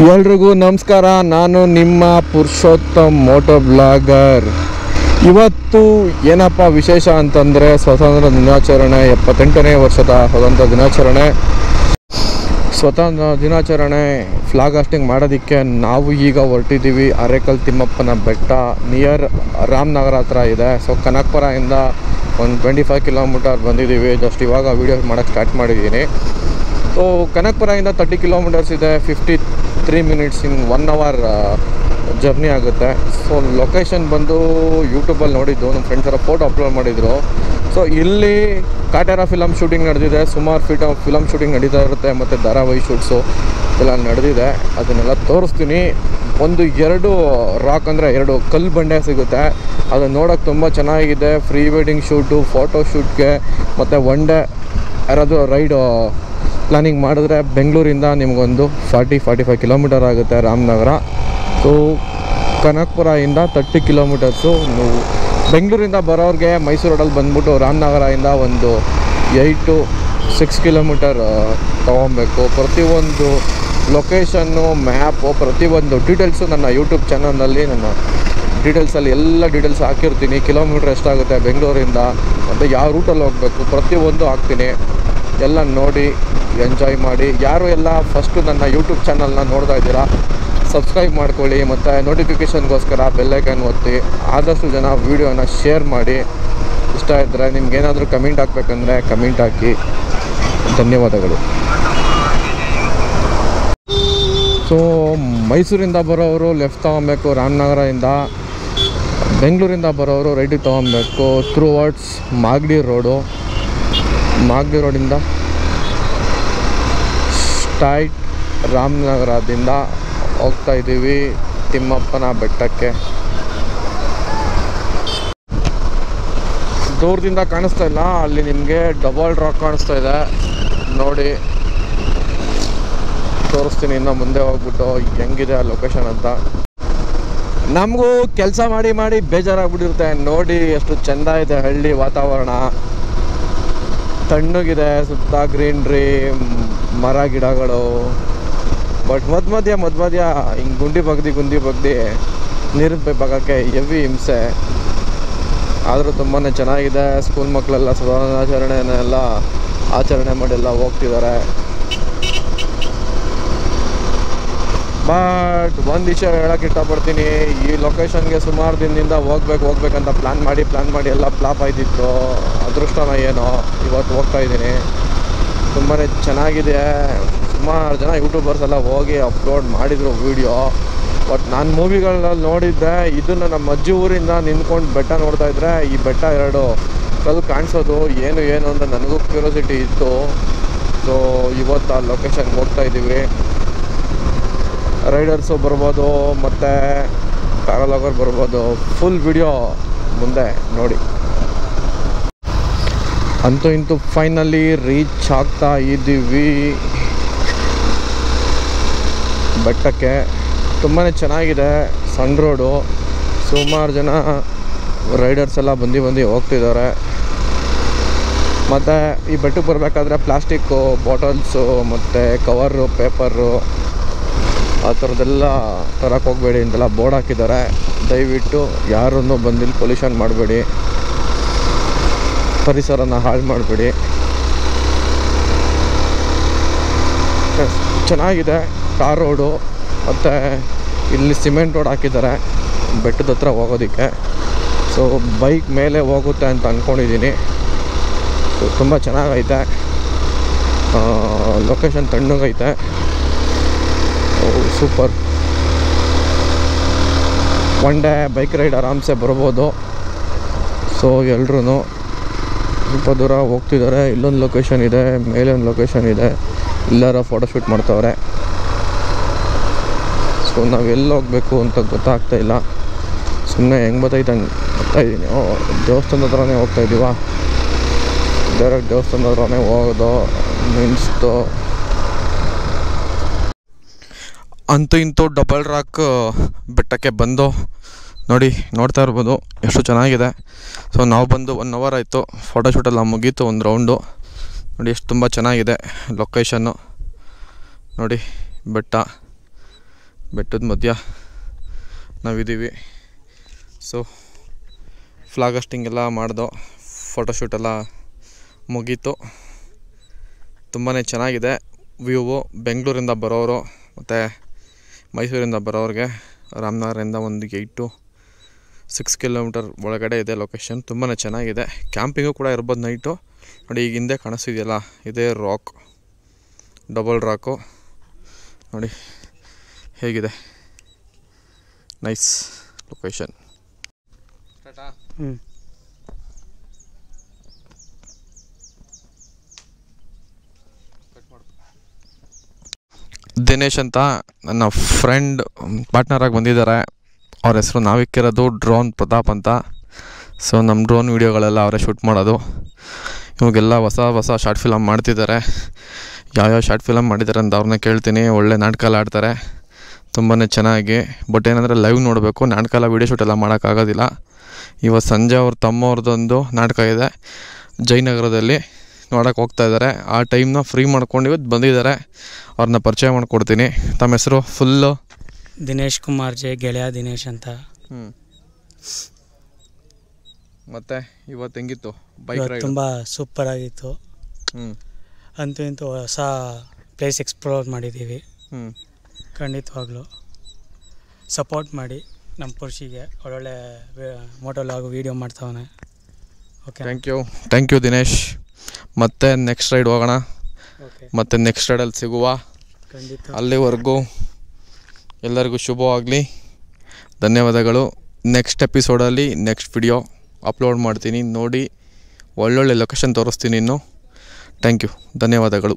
ಎಲ್ರಿಗೂ ನಮಸ್ಕಾರ. ನಾನು ನಿಮ್ಮ ಪುರುಷೋತ್ತಮ್ ಮೋಟೋ ಬ್ಲಾಗರ್. ಇವತ್ತು ಏನಪ್ಪ ವಿಶೇಷ ಅಂತಂದರೆ ಸ್ವಾತಂತ್ರ್ಯ ದಿನಾಚರಣೆ, 78ನೇ ವರ್ಷದ ಸ್ವಾತಂತ್ರ್ಯ ದಿನಾಚರಣೆ ಫ್ಲಾಗ್ ಹಾಸ್ಟಿಂಗ್ ಮಾಡೋದಕ್ಕೆ ನಾವು ಈಗ ಹೊರಟಿದ್ದೀವಿ. ಅರೇಕಲ್ ತಿಮ್ಮಪ್ಪನ ಬೆಟ್ಟ ನಿಯರ್ ರಾಮನಗರ ಹತ್ರ ಇದೆ. ಸೊ ಕನಕಪುರದಿಂದ ಒಂದು 25 ಕಿಲೋಮೀಟರ್ ಬಂದಿದ್ದೀವಿ. ಜಸ್ಟ್ ಇವಾಗ ವೀಡಿಯೋ ಮಾಡೋಕ್ಕೆ ಸ್ಟಾರ್ಟ್ ಮಾಡಿದ್ದೀನಿ. ಸೊ ಕನಕಪುರದಿಂದ 30 ಕಿಲೋಮೀಟರ್ಸ್ ಇದೆ. 53 ಮಿನಿಟ್ಸ್ ಇನ್ 1 ಅವರ್ ಜರ್ನಿ ಆಗುತ್ತೆ. ಸೊ ಲೊಕೇಶನ್ ಬಂದು ಯೂಟ್ಯೂಬಲ್ಲಿ ನೋಡಿದ್ದು, ನಮ್ಮ ಫ್ರೆಂಡ್ಸರ ಫೋಟೋ ಅಪ್ಲೋಡ್ ಮಾಡಿದರು. ಸೊ ಇಲ್ಲಿ ಕಾಟೇರ ಫಿಲಮ್ ಶೂಟಿಂಗ್ ನಡೆದಿದೆ, ಸುಮಾರು ಫಿಲಮ್ ಶೂಟಿಂಗ್ ನಡೀತಾ ಇರುತ್ತೆ, ಮತ್ತು ಧಾರಾವಾಹಿ ಶೂಟ್ಸು ಎಲ್ಲ ನಡೆದಿದೆ. ಅದನ್ನೆಲ್ಲ ತೋರಿಸ್ತೀನಿ. ಎರಡು ರಾಕ್ ಅಂದರೆ 2 ಕಲ್ಲು ಬಂಡೆ ಸಿಗುತ್ತೆ. ಅದನ್ನು ನೋಡೋಕ್ಕೆ ತುಂಬ ಚೆನ್ನಾಗಿದೆ. ಪ್ರೀ ವೆಡ್ಡಿಂಗ್ ಶೂಟು, ಫೋಟೋ ಶೂಟ್ಗೆ ಮತ್ತು ಒನ್ ಡೇ ಯಾರಾದರೂ ರೈಡ್ ಪ್ಲಾನಿಂಗ್ ಮಾಡಿದ್ರೆ ಬೆಂಗಳೂರಿಂದ ನಿಮಗೊಂದು 40-45 ಕಿಲೋಮೀಟರ್ ಆಗುತ್ತೆ ರಾಮನಗರ. So ಕನಕಪುರದಿಂದ 30 kilometres. ನೀವು ಬೆಂಗಳೂರಿಂದ ಬರೋರಿಗೆ ಮೈಸೂರು ರೋಡಲ್ಲಿ ಬಂದ್ಬಿಟ್ಟು ರಾಮನಗರದಿಂದ ಒಂದು 8-6 ಕಿಲೋಮೀಟರ್ ತೊಗೊಬೇಕು. ಪ್ರತಿಯೊಂದು ಲೊಕೇಶನ್ನು, ಮ್ಯಾಪು, ಪ್ರತಿಯೊಂದು ಡೀಟೇಲ್ಸು ನನ್ನ ಯೂಟ್ಯೂಬ್ ಚಾನಲ್ನಲ್ಲಿ ನನ್ನ ಡೀಟೇಲ್ಸಲ್ಲಿ ಎಲ್ಲ ಡೀಟೇಲ್ಸ್ ಹಾಕಿರ್ತೀನಿ. ಕಿಲೋಮೀಟ್ರ್ ಎಷ್ಟಾಗುತ್ತೆ ಬೆಂಗಳೂರಿಂದ, ಮತ್ತು ಯಾವ ರೂಟಲ್ಲಿ ಹೋಗಬೇಕು ಪ್ರತಿಯೊಂದು ಹಾಕ್ತೀನಿ. ಎಲ್ಲ ನೋಡಿ ಎಂಜಾಯ್ ಮಾಡಿ. ಯಾರು ಎಲ್ಲ ಫಸ್ಟು ನನ್ನ ಯೂಟ್ಯೂಬ್ ಚಾನಲ್ನ ನೋಡ್ತಾ ಇದ್ದೀರಾ, ಸಬ್ಸ್ಕ್ರೈಬ್ ಮಾಡ್ಕೊಳ್ಳಿ, ಮತ್ತು ನೋಟಿಫಿಕೇಷನ್ಗೋಸ್ಕರ ಬೆಲ್ಲೈಕನ್ ಒತ್ತಿ. ಆದಷ್ಟು ಜನ ವೀಡಿಯೋನ ಶೇರ್ ಮಾಡಿ. ಇಷ್ಟ ಇದ್ದರೆ ನಿಮ್ಗೇನಾದರೂ ಕಮೆಂಟ್ ಹಾಕ್ಬೇಕಂದ್ರೆ ಕಮೆಂಟ್ ಹಾಕಿ. ಧನ್ಯವಾದಗಳು. ಸೊ ಮೈಸೂರಿಂದ ಬರೋರು ಲೆಫ್ಟ್ ತೊಗೊಬೇಕು ರಾಮನಗರದಿಂದ. ಬೆಂಗಳೂರಿಂದ ಬರೋರು ರೈಟಿಗೆ ತೊಗೊಬೇಕು ಥ್ರೂ ವರ್ಡ್ಸ್ ಮಾಗಡಿ ರೋಡಿಂದ ಸ್ಟ್ರೈಟ್ ರಾಮನಗರದಿಂದ ಹೋಗ್ತಾ ಇದ್ದೀವಿ ತಿಮ್ಮಪ್ಪನ ಬೆಟ್ಟಕ್ಕೆ. ದೂರದಿಂದ ಕಾಣಿಸ್ತಾ ಇಲ್ಲ, ಅಲ್ಲಿ ನಿಮಗೆ ಡಬಲ್ ರಾಕ್ ಕಾಣಿಸ್ತಾ ಇದೆ ನೋಡಿ. ತೋರಿಸ್ತೀನಿ ಇನ್ನೂ ಮುಂದೆ ಹೋಗ್ಬಿಟ್ಟು ಹೆಂಗಿದೆ ಆ ಲೊಕೇಶನ್ ಅಂತ. ನಮಗೂ ಕೆಲಸ ಮಾಡಿ ಬೇಜಾರಾಗ್ಬಿಟ್ಟಿರುತ್ತೆ. ನೋಡಿ ಎಷ್ಟು ಚೆಂದ ಇದೆ ಹಳ್ಳಿ ವಾತಾವರಣ, ತಣ್ಣಗಿದೆ, ಸುತ್ತ ಗ್ರೀನ್ರಿ, ಮರ ಗಿಡಗಳು. ಬಟ್ ಮಧ್ಯ ಹಿಂಗೆ ಗುಂಡಿ ಬಗ್ದು ನೀರಿನ ಪೈಪ್ ಹಾಕೋಕ್ಕೆ ಹೆವಿ ಹಿಂಸೆ. ಆದರೂ ತುಂಬಾ ಚೆನ್ನಾಗಿದೆ. ಸ್ಕೂಲ್ ಮಕ್ಕಳೆಲ್ಲ ಸ್ವಾತಂತ್ರ್ಯಾಚರಣೆನೆಲ್ಲ ಆಚರಣೆ ಮಾಡಿ ಎಲ್ಲ ಹೋಗ್ತಿದ್ದಾರೆ. ಬಟ್ ಒಂದು ವಿಷಯ ಹೇಳೋಕ್ಕೆ ಇಷ್ಟಪಡ್ತೀನಿ, ಈ ಲೊಕೇಶನ್ಗೆ ಸುಮಾರು ದಿನದಿಂದ ಹೋಗ್ಬೇಕಂತ ಪ್ಲ್ಯಾನ್ ಮಾಡಿ ಎಲ್ಲ ಫ್ಲಾಪ್ ಆಯ್ತಿತ್ತು. ಅದೃಷ್ಟನ ಏನೋ ಇವತ್ತು ಹೋಗ್ತಾ ಇದ್ದೀನಿ. ತುಂಬಾ ಚೆನ್ನಾಗಿದೆ. ಸುಮಾರು ಜನ ಯೂಟ್ಯೂಬರ್ಸ್ ಎಲ್ಲ ಹೋಗಿ ಅಪ್ಲೋಡ್ ಮಾಡಿದರು ವೀಡಿಯೋ. ಬಟ್ ನಾನು ಮೂವಿಗಳಲ್ಲಿ ನೋಡಿದ್ದೆ, ಇದನ್ನು ನಮ್ಮ ಅಜ್ಜಿ ಊರಿಂದ ನಿಂತ್ಕೊಂಡು ಬೆಟ್ಟ ನೋಡ್ತಾಯಿದ್ರೆ ಈ ಬೆಟ್ಟ 2 ಕಲ್ಲು ಕಾಣಿಸೋದು ಏನು ಅಂತ ನನಗೂ ಕ್ಯೂರಿಯಾಸಿಟಿ ಇತ್ತು. ಸೊ ಇವತ್ತು ಆ ಲೊಕೇಶನ್ಗೆ ಹೋಗ್ತಾ ಇದ್ದೀವಿ. ರೈಡರ್ಸು ಬರ್ಬೋದು, ಮತ್ತು ಕಾರಲ್ಲಿ ಹೋಗೋರು ಬರ್ಬೋದು. ಫುಲ್ ವಿಡಿಯೋ ಮುಂದೆ ನೋಡಿ. ಅಂತೂ ಇಂತೂ ಫೈನಲಿ ರೀಚ್ ಆಗ್ತಾ ಇದ್ದೀವಿ ಬೆಟ್ಟಕ್ಕೆ. ತುಂಬಾ ಚೆನ್ನಾಗಿದೆ, ಸಣ್ಣ ರೋಡು. ಸುಮಾರು ಜನ ರೈಡರ್ಸ್ ಎಲ್ಲ ಬಂದು ಹೋಗ್ತಿದ್ದಾರೆ. ಮತ್ತು ಈ ಬೆಟ್ಟಕ್ಕೆ ಬರಬೇಕಾದ್ರೆ ಪ್ಲಾಸ್ಟಿಕ್ಕು ಬಾಟಲ್ಸು ಮತ್ತು ಕವರು, ಪೇಪರು ಆ ಥರದ್ದೆಲ್ಲ ತರಕ್ಕೆ ಹೋಗಬೇಡಿ ಅಂತೆಲ್ಲ ಬೋರ್ಡ್ ಹಾಕಿದ್ದಾರೆ. ದಯವಿಟ್ಟು ಯಾರನ್ನು ಬಂದಿಲ್ಲಿ ಪೊಲ್ಯೂಷನ್ ಮಾಡಬೇಡಿ, ಪರಿಸರನ ಹಾಳು ಮಾಡಬೇಡಿ. ಚೆನ್ನಾಗಿದೆ ಟಾರ್ ರೋಡು, ಮತ್ತು ಇಲ್ಲಿ ಸಿಮೆಂಟ್ ರೋಡ್ ಹಾಕಿದ್ದಾರೆ ಬೆಟ್ಟದ ಹತ್ರ ಹೋಗೋದಕ್ಕೆ. ಸೊ ಬೈಕ್ ಮೇಲೆ ಹೋಗುತ್ತೆ ಅಂತ ಅಂದ್ಕೊಂಡಿದ್ದೀನಿ. ಸೊ ತುಂಬ ಚೆನ್ನಾಗೈತೆ. ಲೊಕೇಶನ್ ತಣ್ಣಗೈತೆ. Super. One day bike ride ಆರಾಮ್ಸೆ ಬರ್ಬೋದು. ಸೊ ಎಲ್ರೂ ಸ್ವಲ್ಪ ದೂರ ಹೋಗ್ತಿದ್ದಾರೆ. ಇಲ್ಲೊಂದು ಲೊಕೇಶನ್ ಇದೆ, ಮೇಲೆ ಒಂದು ಲೊಕೇಶನ್ ಇದೆ. ಎಲ್ಲರೂ ಫೋಟೋಶೂಟ್ ಮಾಡ್ತವ್ರೆ. ಸೊ ನಾವು ಎಲ್ಲಿ ಹೋಗಬೇಕು ಅಂತ ಗೊತ್ತಾಗ್ತಾಯಿಲ್ಲ. ಸುಮ್ಮನೆ ಹೆಂಗೆ ಬರ್ತೈತೆ ಹಂಗೆ ಬರ್ತಾಯಿದ್ದೀನಿ. ದೇವಸ್ಥಾನದ ಹತ್ರನೇ ಹೋಗ್ತಾಯಿದ್ದೀವ. ಡೈರೆಕ್ಟ್ ದೇವಸ್ಥಾನದ ಹತ್ರನೇ ಹೋಗೋದು ನಿಲ್ಲಿಸ್ತು. ಅಂತೂ ಇಂತೂ ಡಬಲ್ ರಾಕ್ ಬೆಟ್ಟಕ್ಕೆ ಬಂದು ನೋಡ್ತಾ ಇರ್ಬೋದು ಎಷ್ಟು ಚೆನ್ನಾಗಿದೆ. ಸೊ ನಾವು ಬಂದು 1 ಅವರ್ ಆಯಿತು. ಫೋಟೋಶೂಟೆಲ್ಲ ಮುಗೀತು, ಒಂದು ರೌಂಡು ನೋಡಿ ಎಷ್ಟು ತುಂಬ ಚೆನ್ನಾಗಿದೆ ಲೊಕೇಶನ್ನು ನೋಡಿ. ಬೆಟ್ಟ ಬೆಟ್ಟದ ಮಧ್ಯ ನಾವಿದ್ದೀವಿ. ಸೊ ಫ್ಲಾಗಾಸ್ಟಿಂಗ್ ಎಲ್ಲ ಮಾಡ್ದೋ, ಫೋಟೋಶೂಟೆಲ್ಲ ಮುಗೀತು. ತುಂಬಾ ಚೆನ್ನಾಗಿದೆ ವ್ಯೂವು. ಬೆಂಗಳೂರಿಂದ ಬರೋರು ಮತ್ತು ಮೈಸೂರಿಂದ ಬರೋರಿಗೆ ರಾಮನಗರದಿಂದ ಒಂದು 8 to 6 ಕಿಲೋಮೀಟರ್ ಒಳಗಡೆ ಇದೆ ಲೊಕೇಶನ್. ತುಂಬಾ ಚೆನ್ನಾಗಿದೆ. ಕ್ಯಾಂಪಿಂಗು ಕೂಡ ಇರ್ಬೋದು ನೈಟು. ನೋಡಿ ಈಗ ಹಿಂದೆ ಕಾಣಿಸ್ತಿದೆಯಲ್ಲ, ಇದೇ ರಾಕ್, ಡಬಲ್ ರಾಕು. ನೋಡಿ ಹೇಗಿದೆ, ನೈಸ್ ಲೊಕೇಶನ್. ದಿನೇಶ್ ಅಂತ ನನ್ನ ಫ್ರೆಂಡ್ ಪಾರ್ಟ್ನರಾಗಿ ಬಂದಿದ್ದಾರೆ. ಅವ್ರ ಹೆಸರು ನಾವಿಕ್ಕಿರೋದು ಡ್ರೋನ್ ಪ್ರತಾಪ್ ಅಂತ. ಸೊ ನಮ್ಮ ಡ್ರೋನ್ ವೀಡಿಯೋಗಳೆಲ್ಲ ಅವರೇ ಶೂಟ್ ಮಾಡೋದು. ಇವಾಗೆಲ್ಲ ಹೊಸ ಶಾರ್ಟ್ ಫಿಲಮ್ ಮಾಡ್ತಿದ್ದಾರೆ. ಯಾವ್ಯಾವ ಶಾರ್ಟ್ ಫಿಲಮ್ ಮಾಡಿದ್ದಾರೆ ಅಂತ ಅವ್ರನ್ನ ಕೇಳ್ತೀನಿ. ಒಳ್ಳೆ ನಾಟಕ ಎಲ್ಲ ಆಡ್ತಾರೆ ತುಂಬಾ ಚೆನ್ನಾಗಿ. ಬಟ್ ಏನಂದರೆ ಲೈವ್ ನೋಡಬೇಕು, ನಾಟಕ ಎಲ್ಲ ವೀಡಿಯೋ ಶೂಟ್ ಎಲ್ಲ ಮಾಡೋಕ್ಕಾಗೋದಿಲ್ಲ. ಇವತ್ತು ಸಂಜೆ ಅವ್ರ ತಮ್ಮವ್ರದ್ದೊಂದು ನಾಟಕ ಇದೆ ಜಯನಗರದಲ್ಲಿ, ನೋಡೋಕೆ ಹೋಗ್ತಾಯಿದ್ದಾರೆ. ಆ ಟೈಮ್ನ ಫ್ರೀ ಮಾಡ್ಕೊಂಡು ಇವತ್ತು ಬಂದಿದ್ದಾರೆ. ಅವ್ರನ್ನ ಪರಿಚಯ ಮಾಡಿಕೊಡ್ತೀನಿ. ತಮ್ಮ ಹೆಸರು ಫುಲ್ಲು? ದಿನೇಶ್ ಕುಮಾರ್ ಜೆ, ಗೆಳೆಯ ದಿನೇಶ್ ಅಂತ. ಮತ್ತು ಇವತ್ತು ಹೆಂಗಿತ್ತು ಬೈಕ್ ರೈಡ್? ತುಂಬ ಸೂಪರ್ ಆಗಿತ್ತು. ಅಂತೂ ಇಂತೂ ಹೊಸ ಪ್ಲೇಸ್ ಎಕ್ಸ್ಪ್ಲೋರ್ ಮಾಡಿದ್ದೀವಿ. ಖಂಡಿತವಾಗ್ಲೂ ಸಪೋರ್ಟ್ ಮಾಡಿ ನಮ್ಮ ಪುರುಷಿಗೆ. ಒಳ್ಳೊಳ್ಳೆ ಮೋಟೋ ಲಾಗ್ ವೀಡಿಯೋ ಮಾಡ್ತಾವನೆ. Okay, thank you Dinesh. ಮತ್ತೆ ನೆಕ್ಸ್ಟ್ ರೈಡ್ ಹೋಗೋಣ. ಮತ್ತು ನೆಕ್ಸ್ಟ್ ರೈಡಲ್ಲಿ ಸಿಗುವ. ಖಂಡಿತ. ಅಲ್ಲಿವರೆಗೂ ಎಲ್ಲರಿಗೂ ಶುಭವಾಗಲಿ. ಧನ್ಯವಾದಗಳು. ನೆಕ್ಸ್ಟ್ ಎಪಿಸೋಡಲ್ಲಿ ನೆಕ್ಸ್ಟ್ ವಿಡಿಯೋ ಅಪ್ಲೋಡ್ ಮಾಡ್ತೀನಿ. ನೋಡಿ, ಒಳ್ಳೊಳ್ಳೆ ಲೊಕೇಶನ್ ತೋರಿಸ್ತೀನಿ ಇನ್ನು. ಥ್ಯಾಂಕ್ ಯು, ಧನ್ಯವಾದಗಳು.